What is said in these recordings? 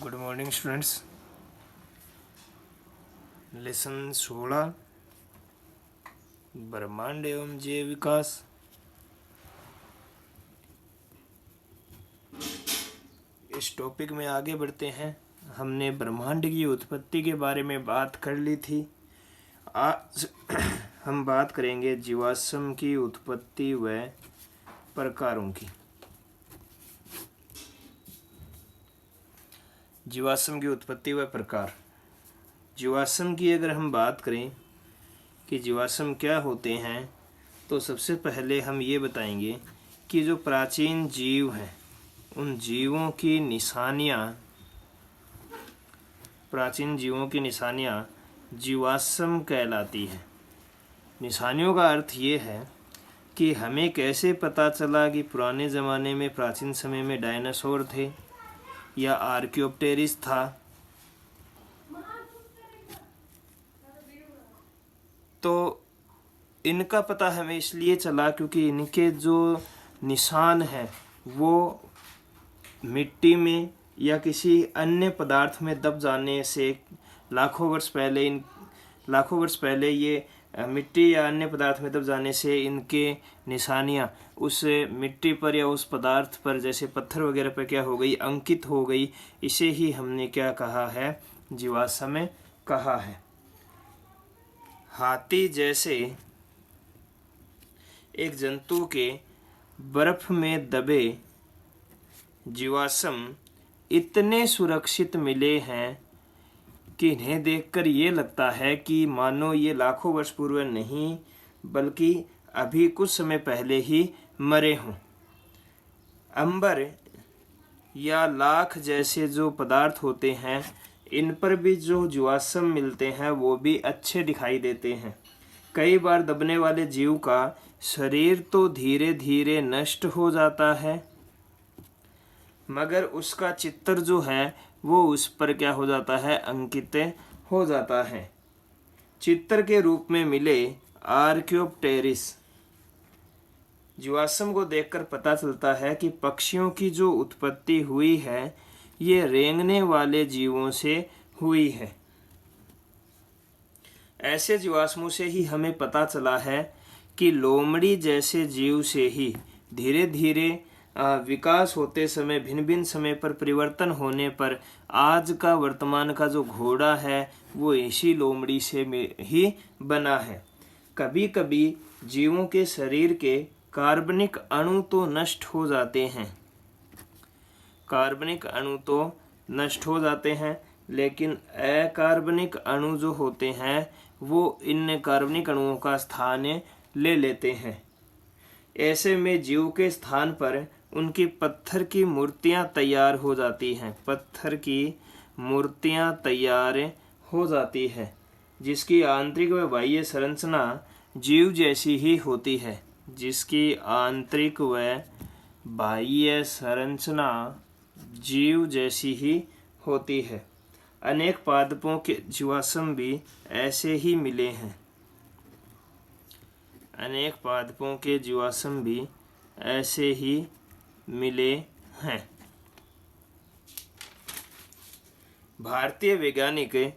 Good morning students. Lesson 16 ब्रह्मांड एवं जीव विकास। इस टॉपिक में आगे बढ़ते हैं। हमने ब्रह्मांड की उत्पत्ति के बारे में बात कर ली थी। आज हम बात करेंगे जीवाश्म की उत्पत्ति व प्रकारों की। जीवाश्म की उत्पत्ति व प्रकार। जीवाश्म की अगर हम बात करें कि जीवाश्म क्या होते हैं, तो सबसे पहले हम ये बताएंगे कि जो प्राचीन जीव हैं उन जीवों की निशानियाँ जीवाश्म कहलाती हैं। निशानियों का अर्थ ये है कि हमें कैसे पता चला कि पुराने ज़माने में प्राचीन समय में डायनासोर थे या आर्कियोप्टेरिस था। तो इनका पता हमें इसलिए चला क्योंकि इनके जो निशान हैं वो मिट्टी में या किसी अन्य पदार्थ में दब जाने से लाखों वर्ष पहले ये मिट्टी या अन्य पदार्थ में दब जाने से इनके निशानियाँ उस मिट्टी पर या उस पदार्थ पर, जैसे पत्थर वगैरह पर क्या हो गई, अंकित हो गई। इसे ही हमने क्या कहा है, जीवाश्म कहा है। हाथी जैसे एक जंतु के बर्फ में दबे जीवाश्म इतने सुरक्षित मिले हैं कि इन्हें देखकर ये लगता है कि मानो ये लाखों वर्ष पूर्व नहीं बल्कि अभी कुछ समय पहले ही मरे हों। अंबर या लाख जैसे जो पदार्थ होते हैं, इन पर भी जो जीवाश्म मिलते हैं वो भी अच्छे दिखाई देते हैं। कई बार दबने वाले जीव का शरीर तो धीरे धीरे नष्ट हो जाता है, मगर उसका चित्र जो है वो उस पर क्या हो जाता है, अंकित हो जाता है। चित्र के रूप में मिले आर्कियोप्टेरिस जीवाश्म को देखकर पता चलता है कि पक्षियों की जो उत्पत्ति हुई है ये रेंगने वाले जीवों से हुई है। ऐसे जीवाश्मों से ही हमें पता चला है कि लोमड़ी जैसे जीव से ही धीरे धीरे विकास होते समय भिन्न भिन्न समय पर परिवर्तन होने पर आज का वर्तमान का जो घोड़ा है वो इसी लोमड़ी से ही बना है। कभी कभी जीवों के शरीर के कार्बनिक अणु तो नष्ट हो जाते हैं, लेकिन अकार्बनिक अणु जो होते हैं वो इन कार्बनिक अणुओं का स्थान ले लेते हैं। ऐसे में जीव के स्थान पर उनकी पत्थर की मूर्तियां तैयार हो जाती है, जिसकी आंतरिक व बाह्य संरचना जीव जैसी ही होती है। अनेक पादपों के जीवाश्म भी ऐसे ही मिले हैं। भारतीय वैज्ञानिक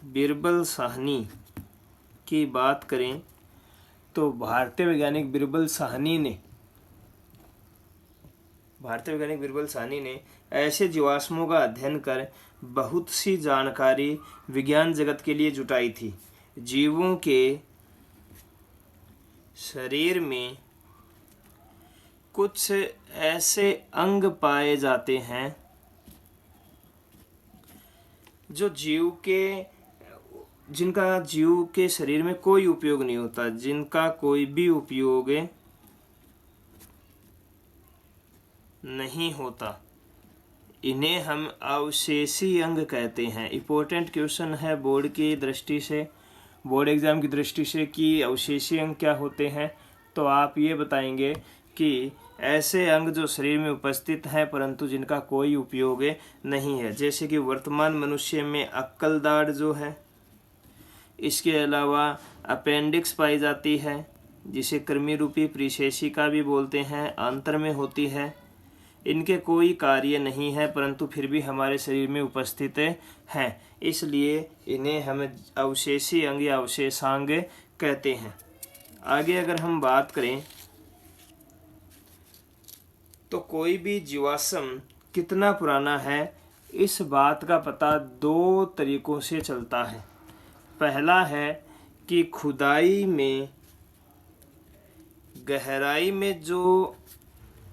बिरबल साहनी की बात करें तो भारतीय वैज्ञानिक बिरबल साहनी ने ऐसे जीवाश्मों का अध्ययन कर बहुत सी जानकारी विज्ञान जगत के लिए जुटाई थी। जीवों के शरीर में कुछ ऐसे अंग पाए जाते हैं जो जिनका जीव के शरीर में कोई उपयोग नहीं होता, जिनका कोई भी उपयोग नहीं होता। इन्हें हम अवशेषी अंग कहते हैं। इम्पोर्टेंट क्वेश्चन है बोर्ड एग्जाम की दृष्टि से कि अवशेषी अंग क्या होते हैं। तो आप ये बताएंगे कि ऐसे अंग जो शरीर में उपस्थित हैं परंतु जिनका कोई उपयोग नहीं है, जैसे कि वर्तमान मनुष्य में अक्कलदाढ़ जो है, इसके अलावा अपेंडिक्स पाई जाती है जिसे कृमि रूपी परिशेषिका भी बोलते हैं, आंत्र में होती है। इनके कोई कार्य नहीं है, परंतु फिर भी हमारे शरीर में उपस्थित हैं, इसलिए इन्हें हम अवशेषी अंग या अवशेषांग कहते हैं। आगे अगर हम बात करें तो कोई भी जीवाश्म कितना पुराना है, इस बात का पता दो तरीकों से चलता है। पहला है कि खुदाई में गहराई में जो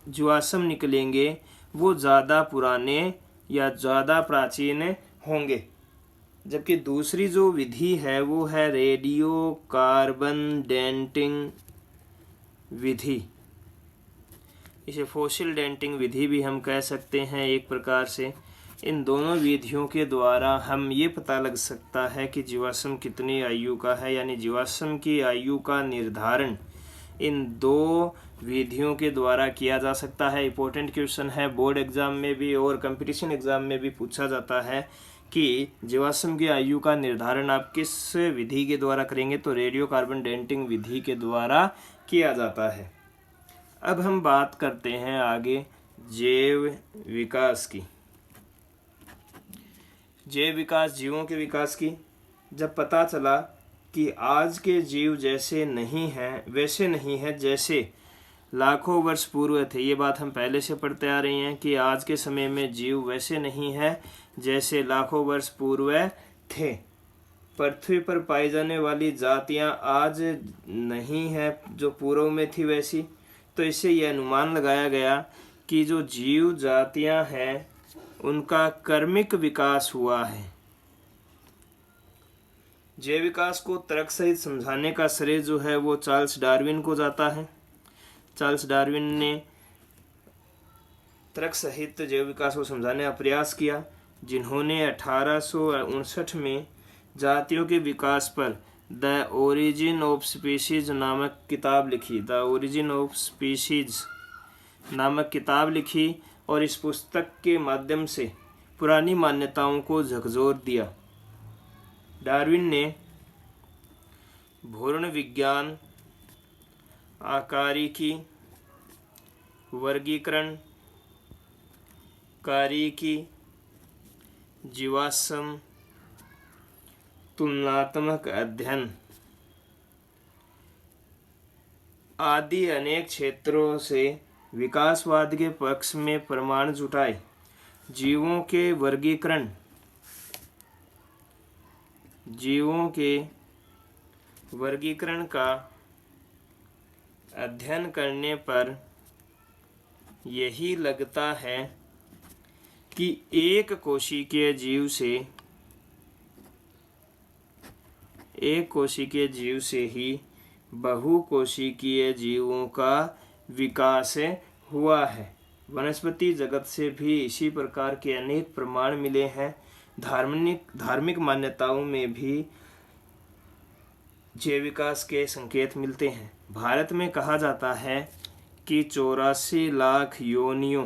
जीवाश्म निकलेंगे वो ज़्यादा पुराने या ज़्यादा प्राचीन होंगे, जबकि दूसरी जो विधि है वो है रेडियो कार्बन डेटिंग विधि। इसे फॉसिल डेटिंग विधि भी हम कह सकते हैं एक प्रकार से। इन दोनों विधियों के द्वारा हम ये पता लग सकता है कि जीवाश्म कितनी आयु का है, यानी जीवाश्म की आयु का निर्धारण इन दो विधियों के द्वारा किया जा सकता है। इम्पोर्टेंट क्वेश्चन है, बोर्ड एग्जाम में भी और कंपटीशन एग्जाम में भी पूछा जाता है कि जीवाश्म की आयु का निर्धारण आप किस विधि के द्वारा करेंगे, तो रेडियो कार्बन डेटिंग विधि के द्वारा किया जाता है। अब हम बात करते हैं आगे जैव विकास की। जैव विकास, जीवों के विकास की। जब पता चला कि आज के जीव जैसे नहीं हैं, वैसे नहीं है जैसे लाखों वर्ष पूर्व थे। ये बात हम पहले से पढ़ते आ रहे हैं कि आज के समय में जीव वैसे नहीं है जैसे लाखों वर्ष पूर्व थे। पृथ्वी पर पाई जाने वाली जातियां आज नहीं है जो पूर्व में थी वैसी। तो इससे यह अनुमान लगाया गया कि जो जीव जातियां हैं उनका कर्मिक विकास हुआ है। जैव विकास को तर्क सहित समझाने का श्रेय जो है वो चार्ल्स डार्विन को जाता है। चार्ल्स डार्विन ने तर्क सहित जैव विकास को समझाने का प्रयास किया, जिन्होंने 1859 में जातियों के विकास पर द ओरिजिन ऑफ स्पीशीज नामक किताब लिखी। द ओरिजिन ऑफ स्पीशीज नामक किताब लिखी और इस पुस्तक के माध्यम से पुरानी मान्यताओं को झकझोर दिया। डार्विन ने भ्रूण विज्ञान, आकारिकी, वर्गीकरण, कारिकी, जीवाश्म, तुलनात्मक अध्ययन आदि अनेक क्षेत्रों से विकासवाद के पक्ष में प्रमाण जुटाए। जीवों के वर्गीकरण का अध्ययन करने पर यही लगता है कि एक कोशिकीय जीव से ही बहुकोशिकीय जीवों का विकास हुआ है। वनस्पति जगत से भी इसी प्रकार के अनेक प्रमाण मिले हैं। धार्मिक मान्यताओं में भी जैव विकास के संकेत मिलते हैं। भारत में कहा जाता है कि 84 लाख योनियों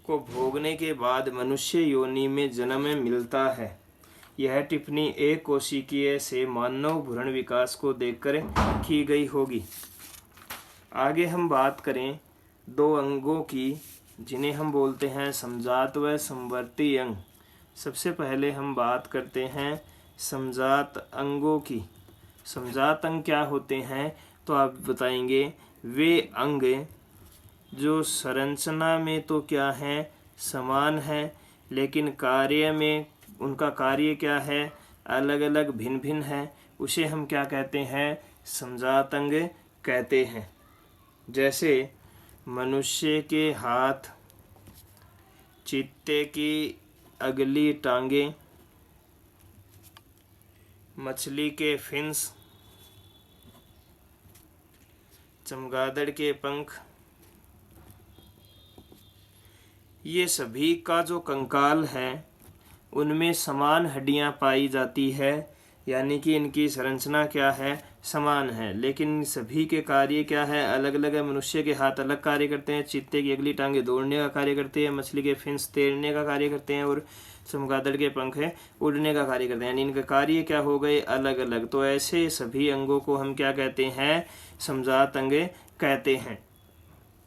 को भोगने के बाद मनुष्य योनि में जन्म मिलता है। यह टिप्पणी एक कोशिकीय से मानव भ्रूण विकास को देखकर की गई होगी। आगे हम बात करें दो अंगों की, जिन्हें हम बोलते हैं समजात व संवर्ती अंग। सबसे पहले हम बात करते हैं समजात अंगों की। समजात अंग क्या होते हैं, तो आप बताएंगे वे अंग जो संरचना में तो क्या है, समान है, लेकिन कार्य में उनका कार्य क्या है, अलग अलग भिन्न भिन्न है। उसे हम क्या कहते हैं, समजात अंग कहते हैं। जैसे मनुष्य के हाथ, चीते की अगली टांगें, मछली के फिन्स, चमगादड़ के पंख, ये सभी का जो कंकाल है उनमें समान हड्डियां पाई जाती है, यानी कि इनकी संरचना क्या है, समान है, लेकिन सभी के कार्य क्या है, अलग अलग है। मनुष्य के हाथ अलग कार्य करते हैं, चीते की अगली टांगे दौड़ने का कार्य करते हैं, मछली के फिन्स तैरने का कार्य करते हैं और चमगादड़ के पंख है उड़ने का कार्य करते हैं, यानी इनके कार्य क्या हो गए, अलग अलग। तो ऐसे सभी अंगों को हम क्या कहते हैं, समजात अंग कहते हैं।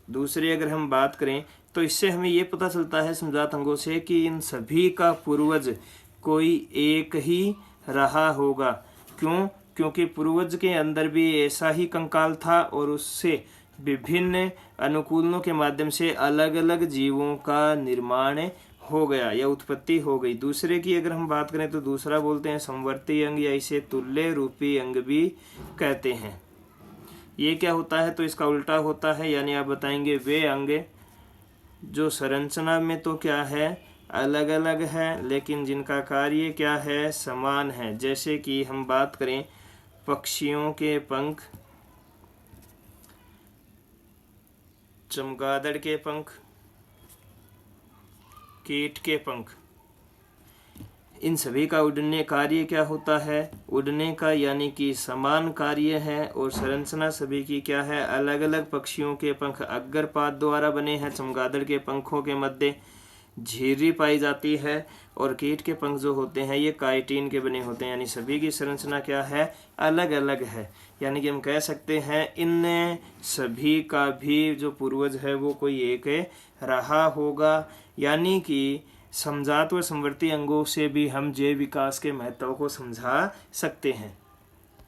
दूसरी अगर हम बात करें तो इससे हमें ये पता चलता है समजात अंगों से कि इन सभी का पूर्वज कोई एक ही रहा होगा। क्यों? क्योंकि पूर्वज के अंदर भी ऐसा ही कंकाल था और उससे विभिन्न अनुकूलनों के माध्यम से अलग अलग जीवों का निर्माण हो गया या उत्पत्ति हो गई। दूसरे की अगर हम बात करें तो दूसरा बोलते हैं समवर्ती अंग या इसे तुल्य रूपी अंग भी कहते हैं। ये क्या होता है? तो इसका उल्टा होता है, यानी आप बताएंगे वे अंग जो संरचना में तो क्या है अलग अलग है, लेकिन जिनका कार्य क्या है समान है। जैसे कि हम बात करें पक्षियों के पंख, चमगादड़ के पंख, कीट के पंख, इन सभी का उड़ने कार्य क्या होता है? उड़ने का, यानी कि समान कार्य है। और संरचना सभी की क्या है? अलग अलग। पक्षियों के पंख अग्रपाद द्वारा बने हैं, चमगादड़ के पंखों के मध्य झिर्री पाई जाती है और कीट के पंख जो होते हैं ये काइटिन के बने होते हैं। यानी सभी की संरचना क्या है? अलग अलग है। यानी कि हम कह सकते हैं इन सभी का भी जो पूर्वज है वो कोई एक रहा होगा। यानी कि समजात व समवर्ती अंगों से भी हम जैव विकास के महत्व को समझा सकते हैं।